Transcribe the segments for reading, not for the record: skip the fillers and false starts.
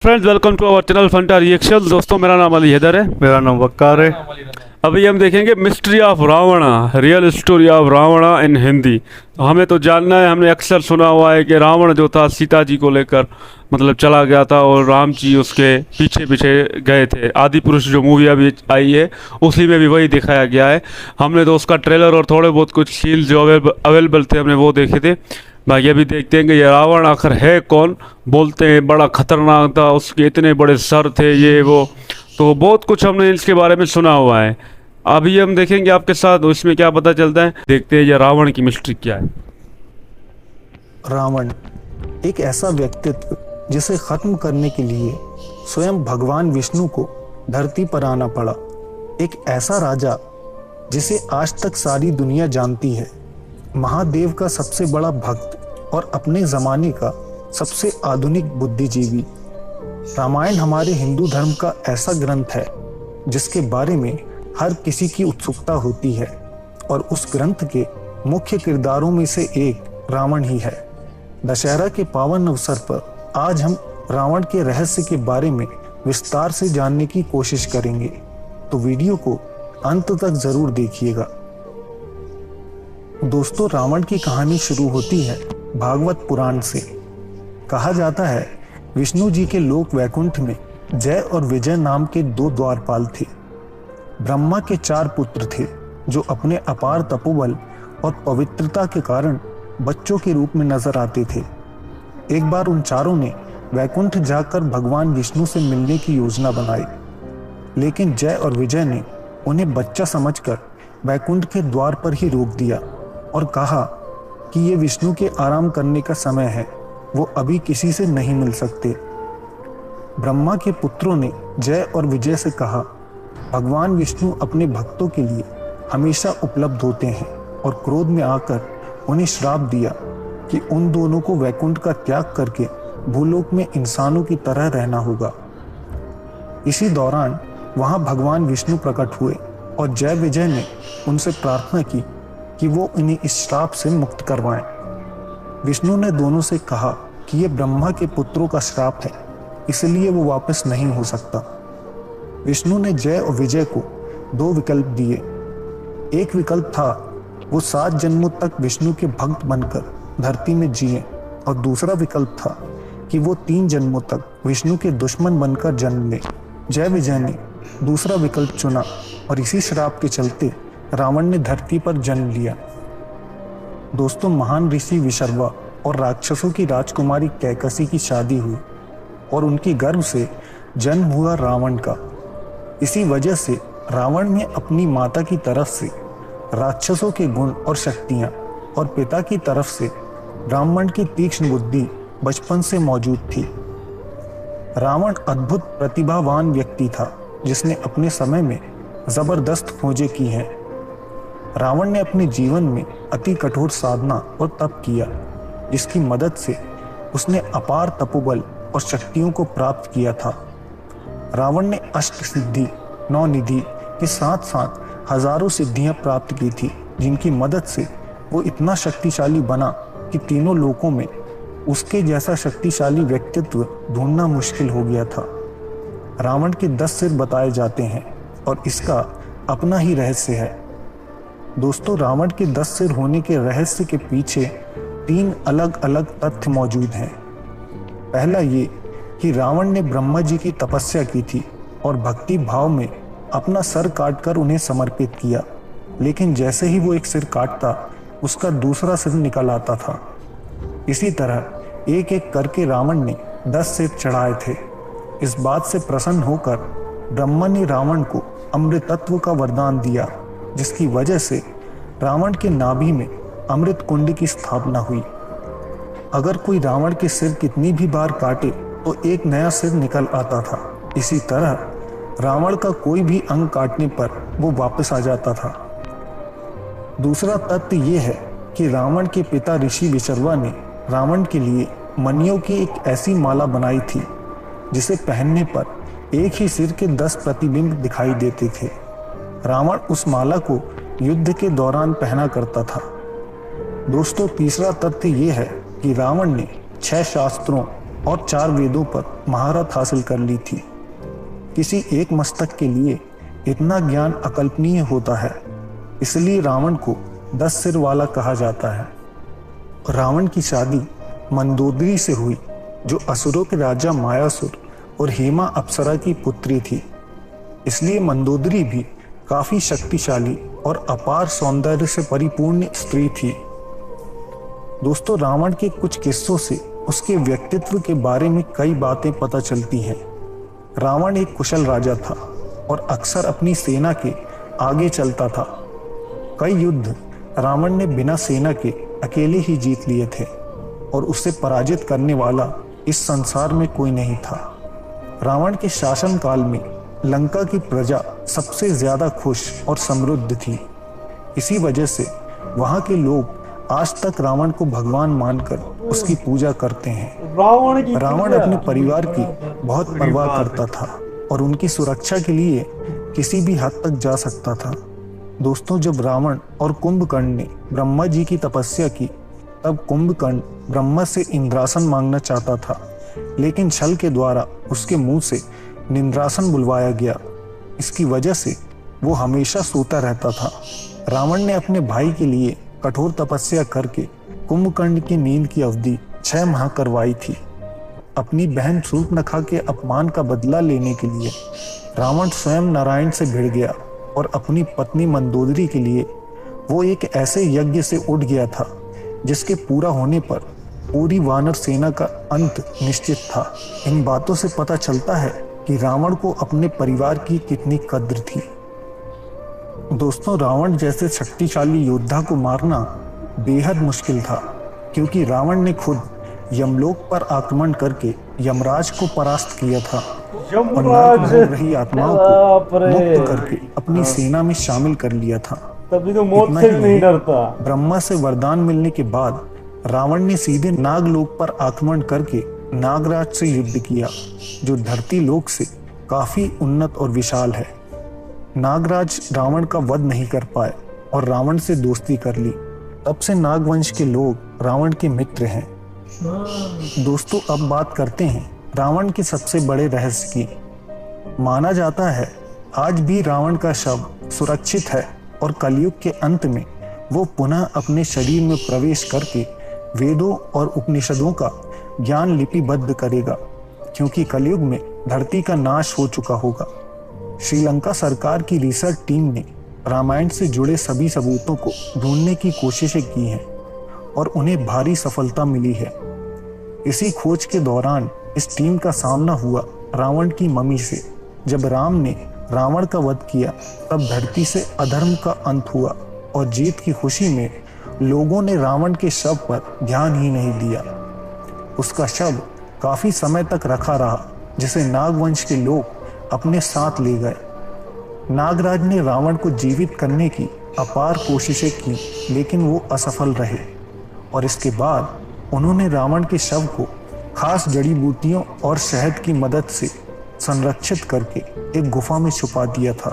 Friends welcome to our channel Fanta reaction. दोस्तों मेरा नाम अली हैदर है। मेरा नाम वक्कार है। अभी हम देखेंगे mystery of Ravana, real story of Ravana in Hindi. तो हमें तो जानना है, हमने अक्सर सुना हुआ है कि रावण जो था सीता जी को लेकर मतलब चला गया था और राम जी उसके पीछे पीछे गए थे। आदि पुरुष जो मूवी अभी आई है उसी में भी वही दिखाया गया है। हमने तो उसका ट्रेलर और थोड़े बहुत कुछ सीन जो अवेलेबल थे हमने वो देखे थे। बाकी अभी देखते हैं कि ये रावण आखिर है कौन। बोलते हैं बड़ा खतरनाक था, उसके इतने बड़े सर थे, ये वो, तो बहुत कुछ हमने इसके बारे में सुना हुआ है। अभी हम देखेंगे आपके साथ इसमें क्या पता चलता है। देखते हैं ये रावण की मिस्ट्री क्या है। रावण एक ऐसा व्यक्तित्व जिसे खत्म करने के लिए स्वयं भगवान विष्णु को धरती पर आना पड़ा। एक ऐसा राजा जिसे आज तक सारी दुनिया जानती है, महादेव का सबसे बड़ा भक्त और अपने जमाने का सबसे आधुनिक बुद्धिजीवी। रामायण हमारे हिंदू धर्म का ऐसा ग्रंथ है जिसके बारे में हर किसी की उत्सुकता होती है, और उस ग्रंथ के मुख्य किरदारों में से एक रावण ही है। दशहरा के पावन अवसर पर आज हम रावण के रहस्य के बारे में विस्तार से जानने की कोशिश करेंगे, तो वीडियो को अंत तक जरूर देखिएगा। दोस्तों, रावण की कहानी शुरू होती है भागवत पुराण से। कहा जाता है विष्णु जी के लोक वैकुंठ में जय और विजय नाम के दो द्वारपाल थे। ब्रह्मा के 4 पुत्र थे जो अपने अपार तपोबल और पवित्रता के कारण बच्चों के रूप में नजर आते थे। एक बार उन चारों ने वैकुंठ जाकर भगवान विष्णु से मिलने की योजना बनाई, लेकिन जय और विजय ने उन्हें बच्चा समझकर वैकुंठ के द्वार पर ही रोक दिया और कहा कि ये विष्णु के आराम करने का समय है, वो अभी किसी से नहीं मिल सकते। ब्रह्मा के पुत्रों ने जय और विजय से कहा, भगवान विष्णु अपने भक्तों के लिए हमेशा उपलब्ध होते हैं, और क्रोध में आकर उन्हें श्राप दिया कि उन दोनों को वैकुंठ का त्याग करके भूलोक में इंसानों की तरह रहना होगा। इसी दौरान वहां भगवान विष्णु प्रकट हुए और जय विजय ने उनसे प्रार्थना की कि वो इन्हें इस श्राप से मुक्त करवाएं। विष्णु ने दोनों से कहा कि ये ब्रह्मा के पुत्रों का श्राप है, इसलिए वो वापस नहीं हो सकता। विष्णु ने जय और विजय को 2 विकल्प दिए। एक विकल्प था वो 7 जन्मों तक विष्णु के भक्त बनकर धरती में जिए, और दूसरा विकल्प था कि वो 3 जन्मों तक विष्णु के दुश्मन बनकर जन्म लें। जय विजय ने दूसरा विकल्प चुना, और इसी श्राप के चलते रावण ने धरती पर जन्म लिया। दोस्तों, महान ऋषि विशर्वा और राक्षसों की राजकुमारी कैकसी की शादी हुई और उनकी गर्भ से जन्म हुआ रावण का। इसी वजह से रावण ने अपनी माता की तरफ से राक्षसों के गुण और शक्तियां, और पिता की तरफ से ब्राह्मण की तीक्ष्ण बुद्धि बचपन से मौजूद थी। रावण अद्भुत प्रतिभावान व्यक्ति था जिसने अपने समय में जबरदस्त खोजें की हैं। रावण ने अपने जीवन में अति कठोर साधना और तप किया, जिसकी मदद से उसने अपार तपोबल और शक्तियों को प्राप्त किया था। रावण ने अष्ट सिद्धि, 9 निधि के साथ साथ हजारों सिद्धियां प्राप्त की थी, जिनकी मदद से वो इतना शक्तिशाली बना कि तीनों लोकों में उसके जैसा शक्तिशाली व्यक्तित्व ढूंढना मुश्किल हो गया था। रावण के 10 सिर बताए जाते हैं और इसका अपना ही रहस्य है। दोस्तों, रावण के 10 सिर होने के रहस्य के पीछे 3 अलग अलग तथ्य मौजूद हैं। पहला ये कि रावण ने ब्रह्मा जी की तपस्या की थी और भक्ति भाव में अपना सर काटकर उन्हें समर्पित किया, लेकिन जैसे ही वो एक सिर काटता उसका दूसरा सिर निकल आता था। इसी तरह एक एक करके रावण ने 10 सिर चढ़ाए थे। इस बात से प्रसन्न होकर ब्रह्मा ने रावण को अमृत तत्व का वरदान दिया, जिसकी वजह से रावण के नाभि में अमृत कुंड की स्थापना हुई। अगर कोई रावण के सिर कितनी भी बार काटे तो एक नया सिर निकल आता था। इसी तरह रावण का कोई भी अंग काटने पर वो वापस आ जाता था। दूसरा तथ्य ये है कि रावण के पिता ऋषि विशर्वा ने रावण के लिए मणियों की एक ऐसी माला बनाई थी जिसे पहनने पर एक ही सिर के 10 प्रतिबिंब दिखाई देते थे। रावण उस माला को युद्ध के दौरान पहना करता था। दोस्तों, तीसरा तथ्य ये है कि रावण ने 6 शास्त्रों और 4 वेदों पर महारत हासिल कर ली थी। किसी एक मस्तक के लिए इतना ज्ञान अकल्पनीय होता है, इसलिए रावण को 10 सिर वाला कहा जाता है। रावण की शादी मंदोदरी से हुई, जो असुरों के राजा मायासुर और हेमा अप्सरा की पुत्री थी। इसलिए मंदोदरी भी काफी शक्तिशाली और अपार सौंदर्य से परिपूर्ण स्त्री थी। दोस्तों, रावण के कुछ किस्सों से उसके व्यक्तित्व के बारे में कई बातें पता चलती हैं। रावण एक कुशल राजा था और अक्सर अपनी सेना के आगे चलता था। कई युद्ध रावण ने बिना सेना के अकेले ही जीत लिए थे और उसे पराजित करने वाला इस संसार में कोई नहीं था। रावण के शासन काल में लंका की प्रजा सबसे ज्यादा खुश और समृद्ध थी। इसी वजह से वहां के लोग आज तक रावण को भगवान मानकर उसकी पूजा करते हैं। रावण अपने परिवार की बहुत परवाह करता था और उनकी सुरक्षा के लिए किसी भी हद तक जा सकता था। दोस्तों, जब रावण और कुंभकर्ण ने ब्रह्मा जी की तपस्या की, तब कुंभकर्ण ब्रह्मा से इंद्रासन मांगना चाहता था, लेकिन छल के द्वारा उसके मुंह से निंद्रासन बुलवाया गया। इसकी वजह से वो हमेशा सोता रहता था। रावण ने अपने भाई के लिए कठोर तपस्या करके कुंभकर्ण की नींद की अवधि 6 माह करवाई थी। अपनी बहन शूर्पणखा के अपमान का बदला लेने के लिए रावण स्वयं नारायण से भिड़ गया और अपनी पत्नी मंदोदरी के लिए वो एक ऐसे यज्ञ से उठ गया था जिसके पूरा होने पर पूरी वानर सेना का अंत निश्चित था। इन बातों से पता चलता है कि रावण को अपने परिवार की कितनी कद्र थी। दोस्तों, रावण जैसे शक्तिशाली योद्धा को मारना बेहद मुश्किल था, क्योंकि रावण ने खुद यमलोक पर आक्रमण करके यमराज को परास्त किया था और नरक भोग रही आत्माओं को मुक्त करके अपनी सेना में शामिल कर लिया था। तभी तो मौत से नहीं डरता। ब्रह्मा से वरदान मिलने के बाद रावण ने सीधे नागलोक पर आक्रमण करके नागराज से युद्ध किया, जो धरती लोक से काफी उन्नत और विशाल है। नागराज रावण का वध नहीं कर पाए और रावण से दोस्ती कर ली। तब से नागवंश के लोग रावण के मित्र हैं। दोस्तों, अब बात करते हैं रावण के सबसे बड़े रहस्य की। माना जाता है आज भी रावण का शव सुरक्षित है और कलयुग के अंत में वो पुनः अपने शरीर में प्रवेश करके वेदों और उपनिषदों का ज्ञान लिपिबद्ध करेगा, क्योंकि कलयुग में धरती का नाश हो चुका होगा। श्रीलंका सरकार की रिसर्च टीम ने रामायण से जुड़े सभी सबूतों को ढूंढने की कोशिशें की हैं और उन्हें भारी सफलता मिली है। इसी खोज के दौरान इस टीम का सामना हुआ रावण की मम्मी से। जब राम ने रावण का वध किया, तब धरती से अधर्म का अंत हुआ और जीत की खुशी में लोगों ने रावण के शव पर ध्यान ही नहीं दिया। उसका शव काफी समय तक रखा रहा, जिसे नागवंश के लोग अपने साथ ले गए। नागराज ने रावण को जीवित करने की अपार कोशिशें की, लेकिन वो असफल रहे और इसके बाद उन्होंने रावण के शव को खास जड़ी बूटियों और शहद की मदद से संरक्षित करके एक गुफा में छुपा दिया था।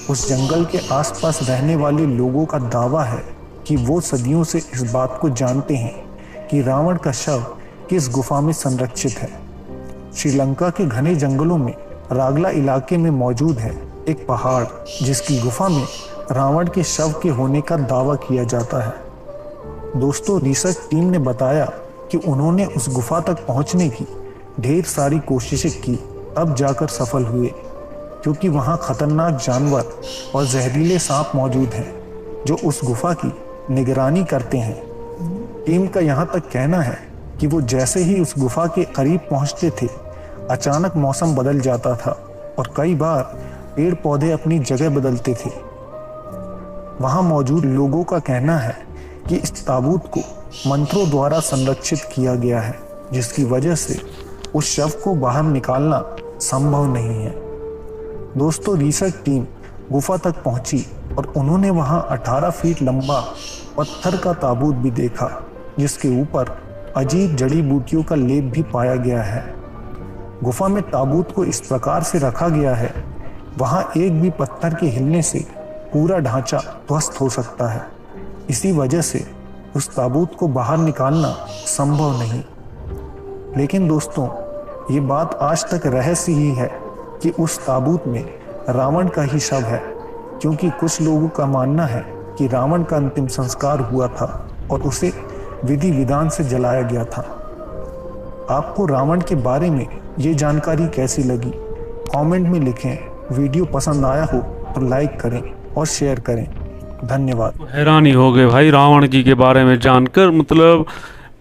उस जंगल के आसपास रहने वाले लोगों का दावा है कि वो सदियों से इस बात को जानते हैं कि रावण का शव किस गुफा में संरक्षित है। श्रीलंका के घने जंगलों में रागला इलाके में मौजूद है एक पहाड़, जिसकी गुफा में रावण के शव के होने का दावा किया जाता है। दोस्तों, रिसर्च टीम ने बताया कि उन्होंने उस गुफा तक पहुंचने की ढेर सारी कोशिशें की, तब जाकर सफल हुए, क्योंकि वहां खतरनाक जानवर और जहरीले सांप मौजूद हैं जो उस गुफा की निगरानी करते हैं। टीम का यहाँ तक कहना है कि वो जैसे ही उस गुफा के करीब पहुंचते थे, अचानक मौसम बदल जाता था और कई बार पेड़ पौधे अपनी जगह बदलते थे। वहां मौजूद लोगों का कहना है कि इस ताबूत को मंत्रों द्वारा संरक्षित किया गया है, जिसकी वजह से उस शव को बाहर निकालना संभव नहीं है। दोस्तों, रिसर्च टीम गुफा तक पहुंची और उन्होंने वहां 18 फीट लंबा पत्थर का ताबूत भी देखा, जिसके ऊपर अजीब जड़ी बूटियों का लेप भी पाया गया है। गुफा में ताबूत को इस प्रकार से रखा गया है, वहां एक भी पत्थर के हिलने से पूरा ढांचा ध्वस्त हो सकता है। इसी वजह से उस ताबूत को बाहर निकालना संभव नहीं। लेकिन दोस्तों, ये बात आज तक रहस्य ही है कि उस ताबूत में रावण का ही शव है, क्योंकि कुछ लोगों का मानना है कि रावण का अंतिम संस्कार हुआ था और उसे विधि विधान से जलाया गया था। आपको रावण के बारे में ये जानकारी कैसी लगी? कमेंट में लिखें। वीडियो पसंद आया हो तो लाइक करें और शेयर करें। धन्यवाद। हैरानी हो गए भाई रावण जी के बारे में जानकर। मतलब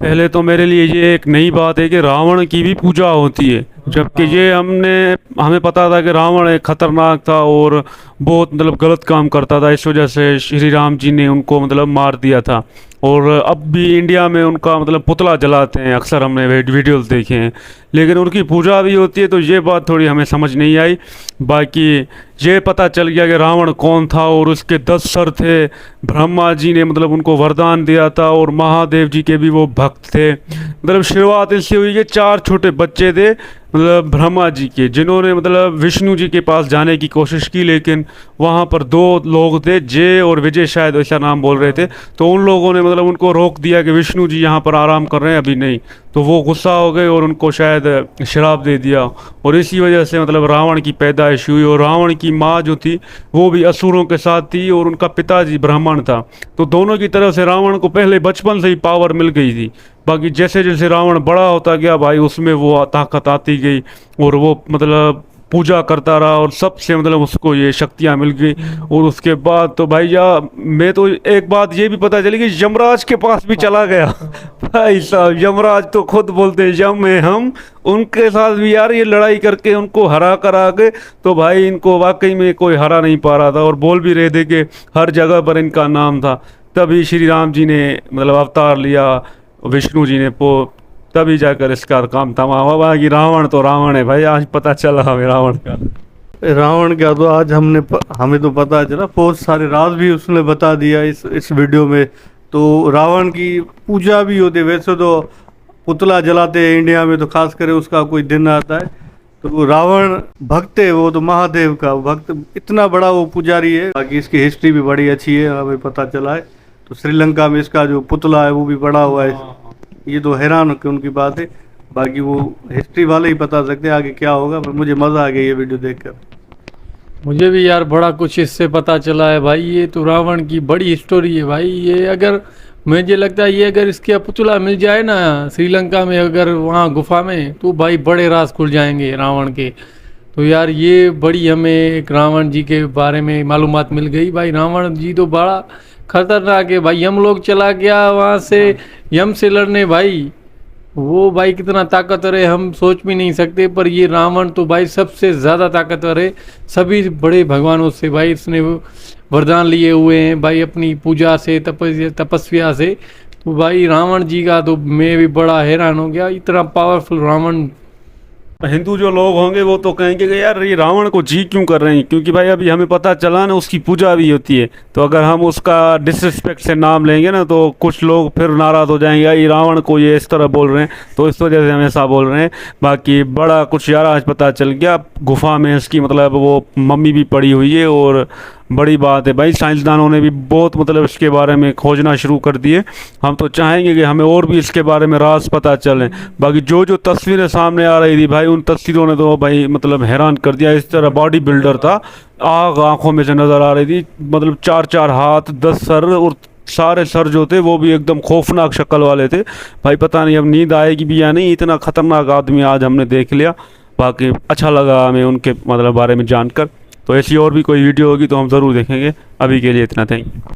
पहले तो मेरे लिए ये एक नई बात है कि रावण की भी पूजा होती है, जबकि ये हमें पता था कि रावण एक खतरनाक था और बहुत मतलब गलत काम करता था, इस वजह से श्री राम जी ने उनको मतलब मार दिया था। और अब भी इंडिया में उनका मतलब पुतला जलाते हैं, अक्सर हमने वीडियोस देखे हैं, लेकिन उनकी पूजा भी होती है। तो ये बात थोड़ी हमें समझ नहीं आई। बाकी ये पता चल गया कि रावण कौन था और उसके 10 सर थे। ब्रह्मा जी ने मतलब उनको वरदान दिया था और महादेव जी के भी वो भक्त थे। मतलब शुरुआत इससे हुई कि 4 छोटे बच्चे थे मतलब ब्रह्मा जी के, जिन्होंने मतलब विष्णु जी के पास जाने की कोशिश की, लेकिन वहाँ पर 2 लोग थे, जय और विजय शायद ऐसा नाम बोल रहे थे। तो उन लोगों ने मतलब उनको रोक दिया कि विष्णु जी यहाँ पर आराम कर रहे हैं, अभी नहीं। तो वो गुस्सा हो गए और उनको शायद शराब दे दिया, और इसी वजह से मतलब रावण की पैदाइश हुई। और रावण की माँ जो थी वो भी असुरों के साथ थी और उनका पिताजी ब्राह्मण था। तो दोनों की तरफ से रावण को पहले बचपन से ही पावर मिल गई थी। बाकी जैसे जैसे रावण बड़ा होता गया भाई, उसमें वो ताकत आती गई और वो मतलब पूजा करता रहा और सबसे मतलब उसको ये शक्तियाँ मिल गई। और उसके बाद तो भाई मैं तो एक बात ये भी पता चली कि यमराज के पास भी चला गया। भाई साहब, यमराज तो खुद बोलते हैं यम है हम, उनके साथ भी यार ये लड़ाई करके उनको हरा कर आ गए। तो भाई इनको वाकई में कोई हरा नहीं पा रहा था, और बोल भी रहे थे कि हर जगह पर इनका नाम था। तभी श्री राम जी ने मतलब अवतार लिया, विष्णु जी ने तभी जाकर इसका काम तमाम हुआ। कि रावण तो रावण है भाई, आज पता चला हमें रावण का। रावण का तो आज हमें तो पता चला, बहुत सारे राज भी उसने बता दिया इस वीडियो में। तो रावण की पूजा भी होती है। वैसे तो पुतला जलाते हैं इंडिया में, तो खास कर उसका कोई दिन आता है। तो रावण भक्त है, वो तो महादेव का भक्त, इतना बड़ा वो पुजारी है। बाकी इसकी हिस्ट्री भी बड़ी अच्छी है, हमें पता चला है। तो श्रीलंका में इसका जो पुतला है वो भी बड़ा हुआ है। ये तो हैरान कि उनकी बात है। बाकी वो हिस्ट्री वाले ही बता सकते हैं आगे क्या होगा। पर मुझे मज़ा आ गया ये वीडियो देखकर। मुझे भी यार बड़ा कुछ इससे पता चला है भाई। ये तो रावण की बड़ी स्टोरी है भाई। ये अगर मुझे लगता है ये अगर इसका पुतला मिल जाए ना श्रीलंका में, अगर वहाँ गुफा में, तो भाई बड़े राज खुल जाएंगे रावण के। तो यार ये बड़ी हमें एक रावण जी के बारे में मालूमात मिल गई भाई। रावण जी तो बड़ा खतरनाक है भाई। यम लोग चला गया वहाँ से यम से लड़ने भाई, वो भाई कितना ताकतवर है हम सोच भी नहीं सकते। पर ये रावण तो भाई सबसे ज़्यादा ताकतवर है सभी बड़े भगवानों से भाई। इसने वरदान लिए हुए हैं भाई अपनी पूजा से, तपस्या से। तो भाई रावण जी का तो मैं भी बड़ा हैरान हो गया, इतना पावरफुल रावण। हिंदू जो लोग होंगे वो तो कहेंगे कि यार ये रावण को जी क्यों कर रहे हैं, क्योंकि भाई अभी हमें पता चला ना उसकी पूजा भी होती है। तो अगर हम उसका डिसरिस्पेक्ट से नाम लेंगे ना, तो कुछ लोग फिर नाराज़ हो जाएंगे, ये रावण को ये इस तरह बोल रहे हैं, तो इस वजह से हम ऐसा बोल रहे हैं। बाकी बड़ा कुछ यार आज पता चल गया। गुफा में इसकी मतलब वो मम्मी भी पड़ी हुई है, और बड़ी बात है भाई। साइंसदानों ने भी बहुत मतलब इसके बारे में खोजना शुरू कर दिए। हम तो चाहेंगे कि हमें और भी इसके बारे में राज पता चलें। बाकी जो तस्वीरें सामने आ रही थी भाई, उन तस्वीरों ने तो भाई मतलब हैरान कर दिया। इस तरह बॉडी बिल्डर था, आग आंखों में से नज़र आ रही थी। मतलब 4-4 हाथ, 10 सर, और सारे सर जो थे वो भी एकदम खौफनाक शक्ल वाले थे भाई। पता नहीं अब नींद आएगी भी या नहीं, इतना ख़तरनाक आदमी आज हमने देख लिया। बाकी अच्छा लगा हमें उनके मतलब बारे में जानकर। तो ऐसी और भी कोई वीडियो होगी तो हम ज़रूर देखेंगे। अभी के लिए इतना, थैंक यू।